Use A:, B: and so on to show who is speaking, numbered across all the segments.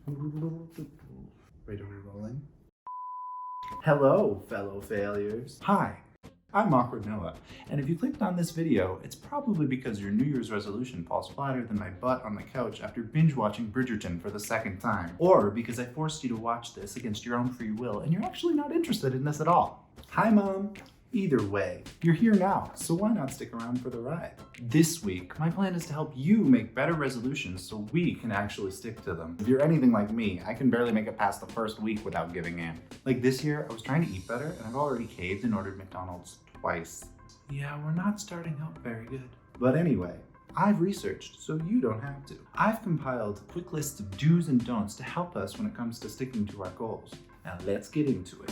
A: Wait, are we rolling? Hello, fellow failures. Hi, I'm Awkward Noah, and if you clicked on this video, it's probably because your New Year's resolution falls flatter than my butt on the couch after binge watching Bridgerton for the second time, or because I forced you to watch this against your own free will and you're actually not interested in this at all. Hi, Mom. Either way, you're here now, so why not stick around for the ride? This week, my plan is to help you make better resolutions so we can actually stick to them. If you're anything like me, I can barely make it past the first week without giving in. Like this year, I was trying to eat better, and I've already caved and ordered McDonald's twice. Yeah, we're not starting out very good. But anyway, I've researched so you don't have to. I've compiled quick lists of do's and don'ts to help us when it comes to sticking to our goals. Now let's get into it.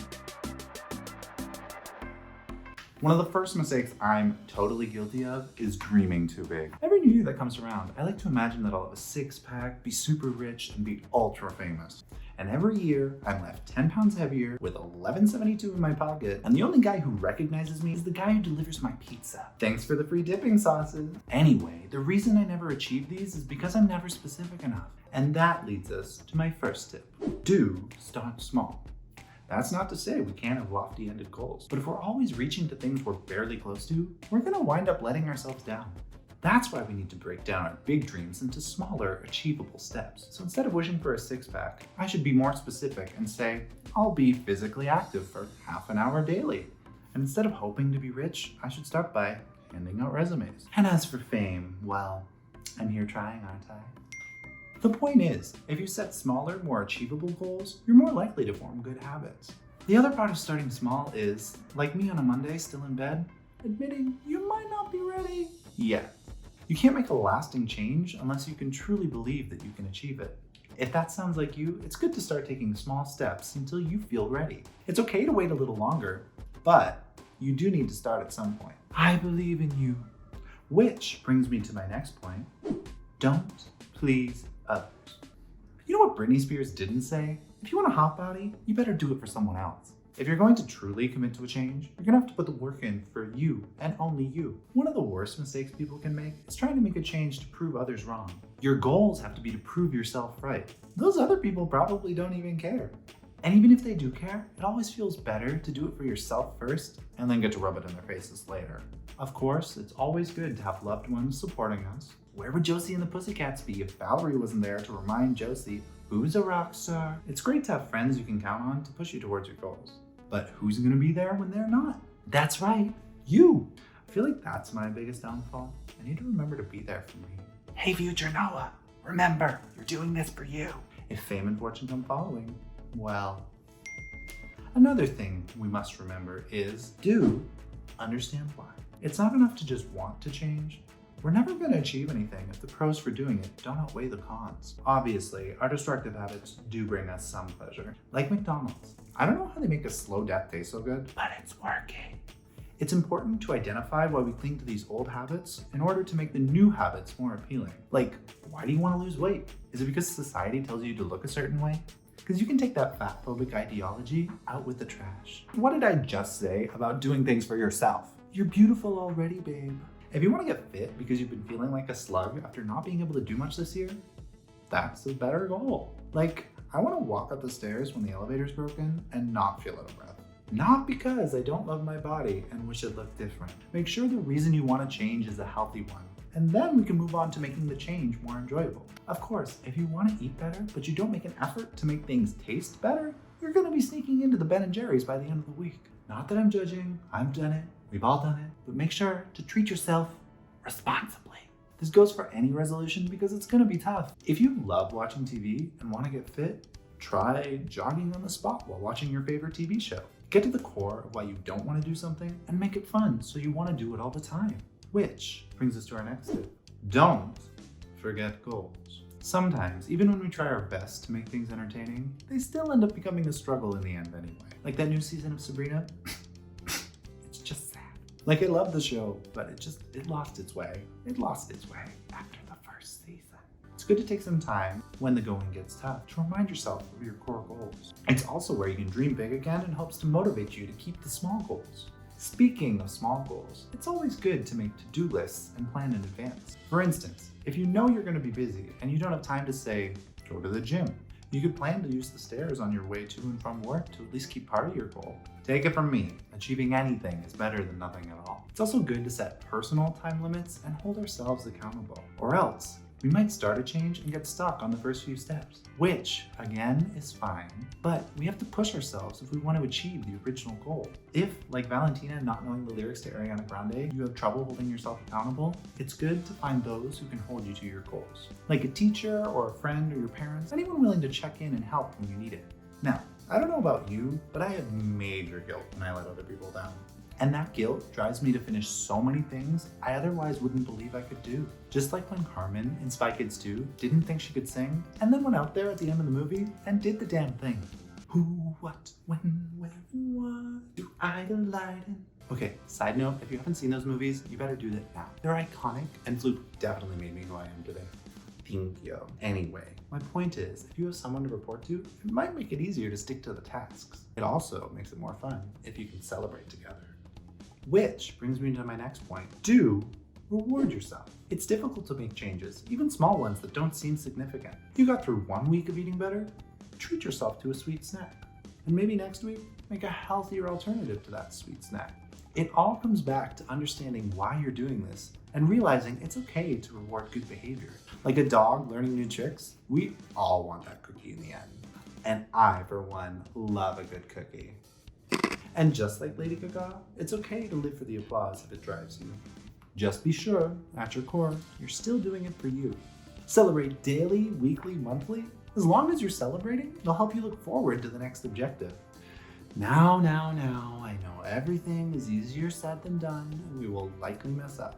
A: One of the first mistakes I'm totally guilty of is dreaming too big. Every new year that comes around, I like to imagine that I'll have a six-pack, be super rich, and be ultra famous. And every year, I'm left 10 pounds heavier with $11.72 in my pocket, and the only guy who recognizes me is the guy who delivers my pizza. Thanks for the free dipping sauces. Anyway, the reason I never achieve these is because I'm never specific enough. And that leads us to my first tip. Do start small. That's not to say we can't have lofty-ended goals, but if we're always reaching to things we're barely close to, we're gonna wind up letting ourselves down. That's why we need to break down our big dreams into smaller, achievable steps. So instead of wishing for a six-pack, I should be more specific and say, I'll be physically active for half an hour daily. And instead of hoping to be rich, I should start by handing out resumes. And as for fame, well, I'm here trying, aren't I? The point is, if you set smaller, more achievable goals, you're more likely to form good habits. The other part of starting small is, like me on a Monday still in bed, admitting you might not be ready yet. You can't make a lasting change unless you can truly believe that you can achieve it. If that sounds like you, it's good to start taking small steps until you feel ready. It's okay to wait a little longer, but you do need to start at some point. I believe in you. Which brings me to my next point. Don't please others. You know what Britney Spears didn't say? If you want a hot body, you better do it for someone else. If you're going to truly commit to a change, you're gonna have to put the work in for you and only you. One of the worst mistakes people can make is trying to make a change to prove others wrong. Your goals have to be to prove yourself right. Those other people probably don't even care. And even if they do care, it always feels better to do it for yourself first and then get to rub it in their faces later. Of course, it's always good to have loved ones supporting us. Where would Josie and the Pussycats be if Valerie wasn't there to remind Josie who's a rock star? It's great to have friends you can count on to push you towards your goals. But who's gonna be there when they're not? That's right, you. I feel like that's my biggest downfall. I need to remember to be there for me. Hey, future Noah, remember, you're doing this for you. If fame and fortune come following, well. Another thing we must remember is do understand why. It's not enough to just want to change. We're never going to achieve anything if the pros for doing it don't outweigh the cons. Obviously, our destructive habits do bring us some pleasure, like McDonald's. I don't know how they make a slow death taste so good, but it's working. It's important to identify why we cling to these old habits in order to make the new habits more appealing. Like, why do you want to lose weight? Is it because society tells you to look a certain way? Because you can take that fat-phobic ideology out with the trash. What did I just say about doing things for yourself? You're beautiful already, babe. If you want to get fit because you've been feeling like a slug after not being able to do much this year, that's a better goal. Like, I want to walk up the stairs when the elevator's broken and not feel out of breath. Not because I don't love my body and wish it looked different. Make sure the reason you want to change is a healthy one. And then we can move on to making the change more enjoyable. Of course, if you want to eat better, but you don't make an effort to make things taste better, you're going to be sneaking into the Ben & Jerry's by the end of the week. Not that I'm judging, I've done it, we've all done it, but make sure to treat yourself responsibly. This goes for any resolution because it's going to be tough. If you love watching TV and want to get fit, try jogging on the spot while watching your favorite TV show. Get to the core of why you don't want to do something and make it fun so you want to do it all the time. Which brings us to our next tip. Don't forget goals. Sometimes, even when we try our best to make things entertaining, they still end up becoming a struggle in the end anyway. Like that new season of Sabrina. It's just sad. Like, I love the show, but it lost its way. It lost its way after the first season. It's good to take some time when the going gets tough to remind yourself of your core goals. It's also where you can dream big again and helps to motivate you to keep the small goals. Speaking of small goals, it's always good to make to-do lists and plan in advance. For instance, if you know you're going to be busy and you don't have time to say, go to the gym, You could plan to use the stairs on your way to and from work to at least keep part of your goal. Take it from me, achieving anything is better than nothing at all. It's also good to set personal time limits and hold ourselves accountable. Or else, we might start a change and get stuck on the first few steps, which, again, is fine, but we have to push ourselves if we want to achieve the original goal. If, like Valentina not knowing the lyrics to Ariana Grande, you have trouble holding yourself accountable, it's good to find those who can hold you to your goals, like a teacher or a friend or your parents, anyone willing to check in and help when you need it. Now, I don't know about you, but I have major guilt when I let other people down. And that guilt drives me to finish so many things I otherwise wouldn't believe I could do. Just like when Carmen in Spy Kids 2 didn't think she could sing, and then went out there at the end of the movie and did the damn thing. Who, what, when, where, and what do I delight in? Okay, side note, if you haven't seen those movies, you better do that now. They're iconic, and Fluke definitely made me who I am today. Thank you. Anyway, my point is, if you have someone to report to, it might make it easier to stick to the tasks. It also makes it more fun if you can celebrate together. Which brings me to my next point. Do reward yourself. It's difficult to make changes, even small ones that don't seem significant. You got through 1 week of eating better, treat yourself to a sweet snack. And maybe next week, make a healthier alternative to that sweet snack. It all comes back to understanding why you're doing this and realizing it's okay to reward good behavior. Like a dog learning new tricks, we all want that cookie in the end. And I, for one, love a good cookie. And just like Lady Gaga, it's okay to live for the applause if it drives you. Just be sure, at your core, you're still doing it for you. Celebrate daily, weekly, monthly. As long as you're celebrating, it'll help you look forward to the next objective. Now, I know everything is easier said than done, and we will likely mess up.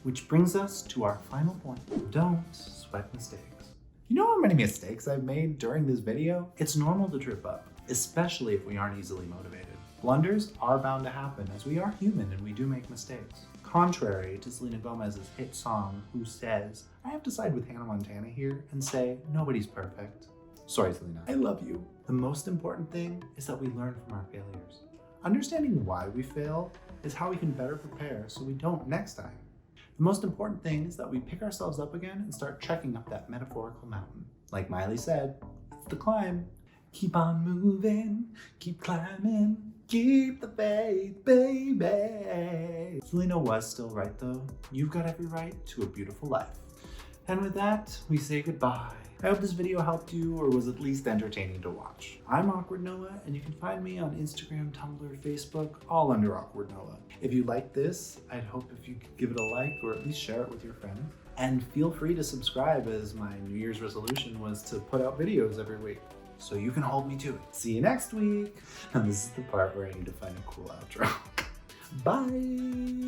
A: Which brings us to our final point. Don't sweat mistakes. You know how many mistakes I've made during this video? It's normal to trip up, especially if we aren't easily motivated. Blunders are bound to happen as we are human and we do make mistakes. Contrary to Selena Gomez's hit song, Who Says, I have to side with Hannah Montana here and say, nobody's perfect. Sorry, Selena, I love you. The most important thing is that we learn from our failures. Understanding why we fail is how we can better prepare so we don't next time. The most important thing is that we pick ourselves up again and start trekking up that metaphorical mountain. Like Miley said, it's the climb. Keep on moving, keep climbing, keep the faith, baby. Selena was still right though. You've got every right to a beautiful life. And with that, we say goodbye. I hope this video helped you or was at least entertaining to watch. I'm Awkward Noah, and you can find me on Instagram, Tumblr, Facebook, all under Awkward Noah. If you like this, I'd hope if you could give it a like or at least share it with your friends. And feel free to subscribe, as my New Year's resolution was to put out videos every week, so you can hold me to it. See you next week. And this is the part where I need to find a cool outro. Bye.